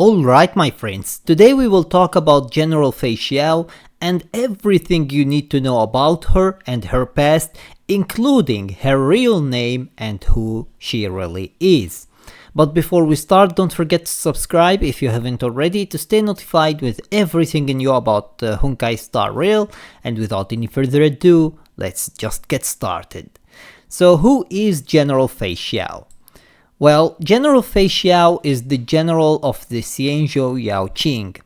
Alright my friends, today we will talk about General Feixiao and everything you need to know about her and her past, including her real name and who she really is. But before we start, don't forget to subscribe if you haven't already to stay notified with everything new about Honkai Star Rail, and without any further ado, let's just get started. So who is General Feixiao? Well, General Feixiao is the general of the Xianzhou Yaoqing,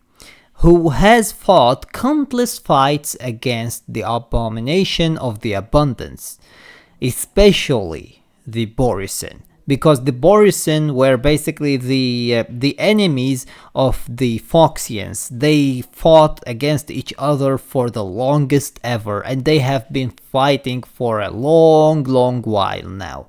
who has fought countless fights against the abomination of the abundance, especially the Borisin, because the Borisin were basically the enemies of the Fexians. They fought against each other for the longest ever, and they have been fighting for a long while now.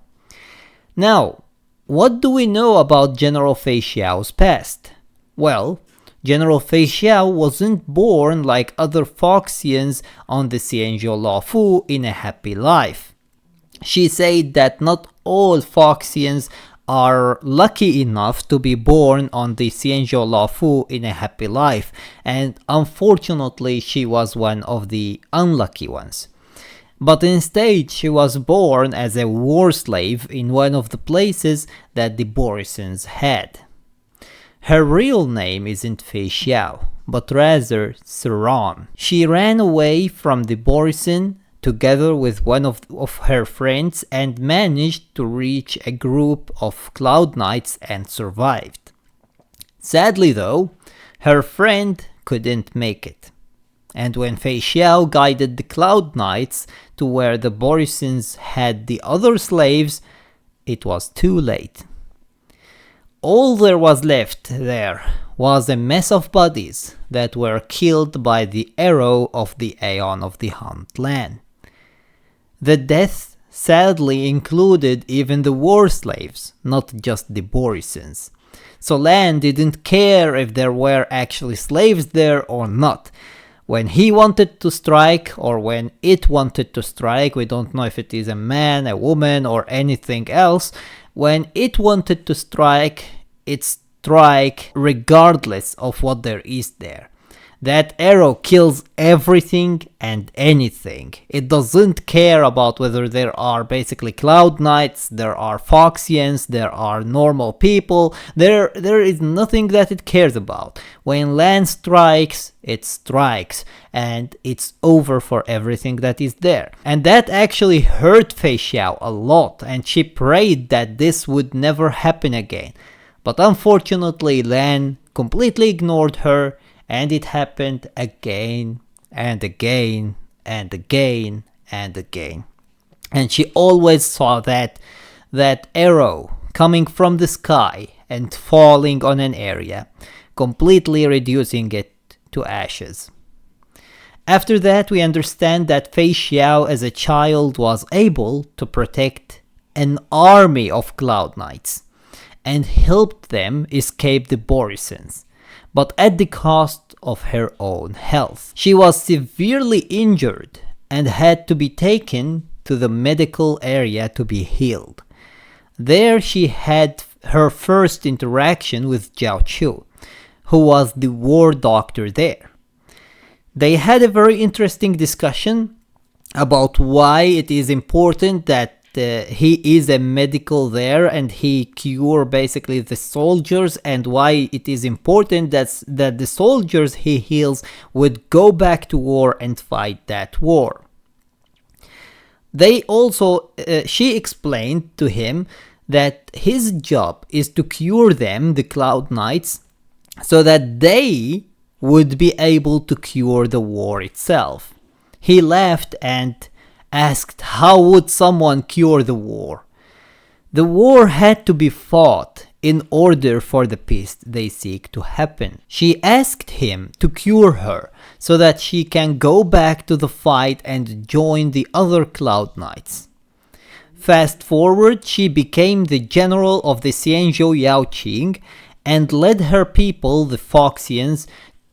Now, what do we know about General Feixiao's past? Well, General Feixiao wasn't born like other Fexians on the Xianzhou Laofu in a happy life. She said that not all Fexians are lucky enough to be born on the Xianzhou Laofu in a happy life, and unfortunately she was one of the unlucky ones. But instead she was born as a war slave in one of the places that the Borisins had. Her real name isn't Feixiao, but rather Siran. She ran away from the Borisin together with one of her friends and managed to reach a group of Cloud Knights and survived. Sadly though, her friend couldn't make it. And when Feixiao guided the Cloud Knights to where the Borisins had the other slaves, it was too late. All there was left there was a mess of bodies that were killed by the arrow of the Aeon of the Hunt Lan. The death sadly included even the war slaves, not just the Borisins. So Lan didn't care if there were actually slaves there or not. When he wanted to strike, or when it wanted to strike, we don't know if it is a man, a woman, or anything else. When it wanted to strike, it strike regardless of what there is there. That arrow kills everything and anything. It doesn't care about whether there are basically Cloud Knights, there are Fexians, there are normal people. There is nothing that it cares about. When land strikes, it strikes, and it's over for everything that is there. And that actually hurt Feixiao a lot, and she prayed that this would never happen again. But unfortunately, Lan completely ignored her, and it happened again and again and again and again. And she always saw that arrow coming from the sky and falling on an area, completely reducing it to ashes. After that, we understand that Feixiao as a child was able to protect an army of Cloud Knights and helped them escape the Borisins, but at the cost of her own health. She was severely injured and had to be taken to the medical area to be healed. There she had her first interaction with Jiao Qiu, who was the war doctor there. They had a very interesting discussion about why it is important that he is a medical there and he cure basically the soldiers, and why it is important that the soldiers he heals would go back to war and fight that war. They also, she explained to him that his job is to cure them, the Cloud Knights, so that they would be able to cure the war itself. He laughed and asked how would someone cure the war. The war had to be fought in order for the peace they seek to happen. She asked him to cure her so that she can go back to the fight and join the other Cloud Knights. Fast forward, she became the general of the Xianzhou Yaoqing and led her people, the Fexians,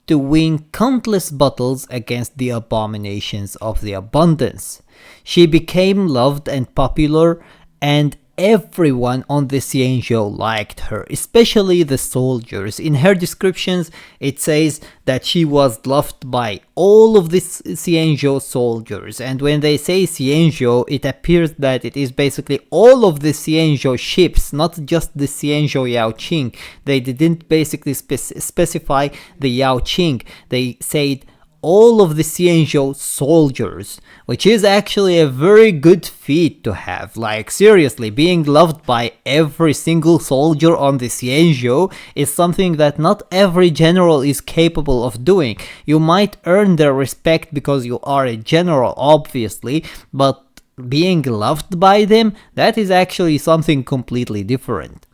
to win countless battles against the abominations of the abundance. She became loved and popular, and everyone on the Xianzhou liked her, especially the soldiers. In her descriptions, it says that she was loved by all of the Xianzhou soldiers, and when they say Xianzhou, it appears that it is basically all of the Xianzhou ships, not just the Xianzhou Yaoqing. They didn't basically specify the Yaoqing, they said all of the Xianzhou soldiers, which is actually a very good feat to have. Like, seriously, being loved by every single soldier on the Xianzhou is something that not every general is capable of doing. You might earn their respect because you are a general, obviously, but being loved by them, that is actually something completely different.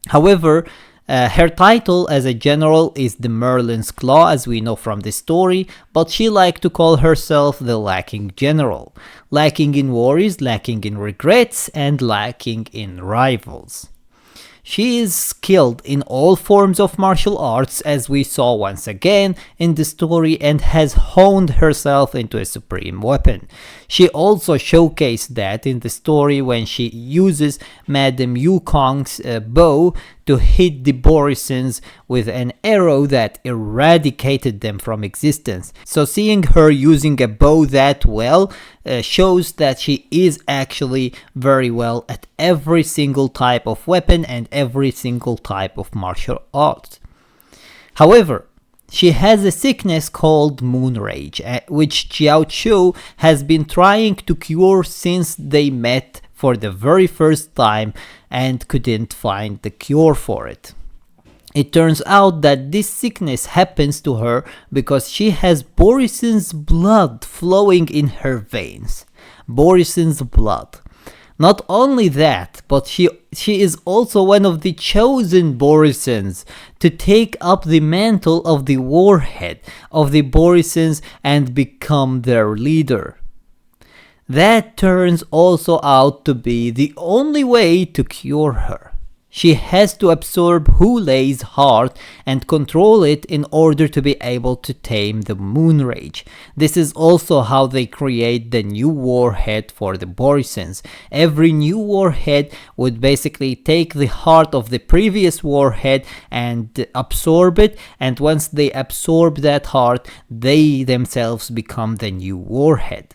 However, her title as a general is the Merlin's Claw, as we know from the story, but she liked to call herself the Lacking General. Lacking in worries, lacking in regrets, and lacking in rivals. She is skilled in all forms of martial arts, as we saw once again in the story, and has honed herself into a supreme weapon. She also showcased that in the story when she uses Madame Yukong's bow to hit the Borisons with an arrow that eradicated them from existence. So seeing her using a bow that well shows that she is actually very well at every single type of weapon and every single type of martial art. However, she has a sickness called Moon Rage, which Jiao Chu has been trying to cure since they met for the very first time and couldn't find the cure for it. It turns out that this sickness happens to her because she has Borison's blood flowing in her veins. Borison's blood. Not only that, but she is also one of the chosen Borisons to take up the mantle of the warhead of the Borisons and become their leader. That turns also out to be the only way to cure her. She has to absorb Hu Lei's heart and control it in order to be able to tame the Moon Rage. This is also how they create the new warhead for the Borisons. Every new warhead would basically take the heart of the previous warhead and absorb it, and once they absorb that heart, they themselves become the new warhead.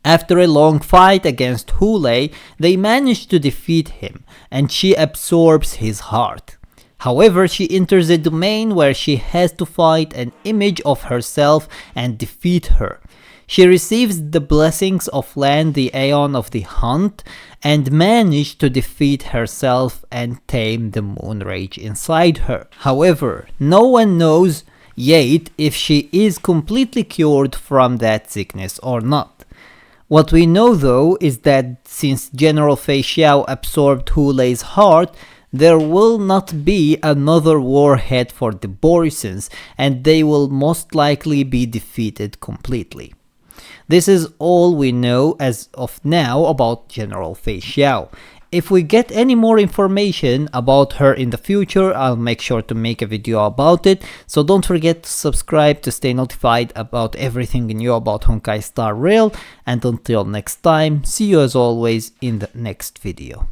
After a long fight against Hu Lei, they manage to defeat him, and she absorbs his heart. However, she enters a domain where she has to fight an image of herself and defeat her. She receives the blessings of Lan, the Aeon of the Hunt, and manages to defeat herself and tame the Moon Rage inside her. However, no one knows yet if she is completely cured from that sickness or not. What we know though is that since General Feixiao absorbed Hu Lei's heart, there will not be another warhead for the Borisons, and they will most likely be defeated completely. This is all we know as of now about General Feixiao. If we get any more information about her in the future, I'll make sure to make a video about it, so don't forget to subscribe to stay notified about everything new about Honkai Star Rail, and until next time, see you as always in the next video.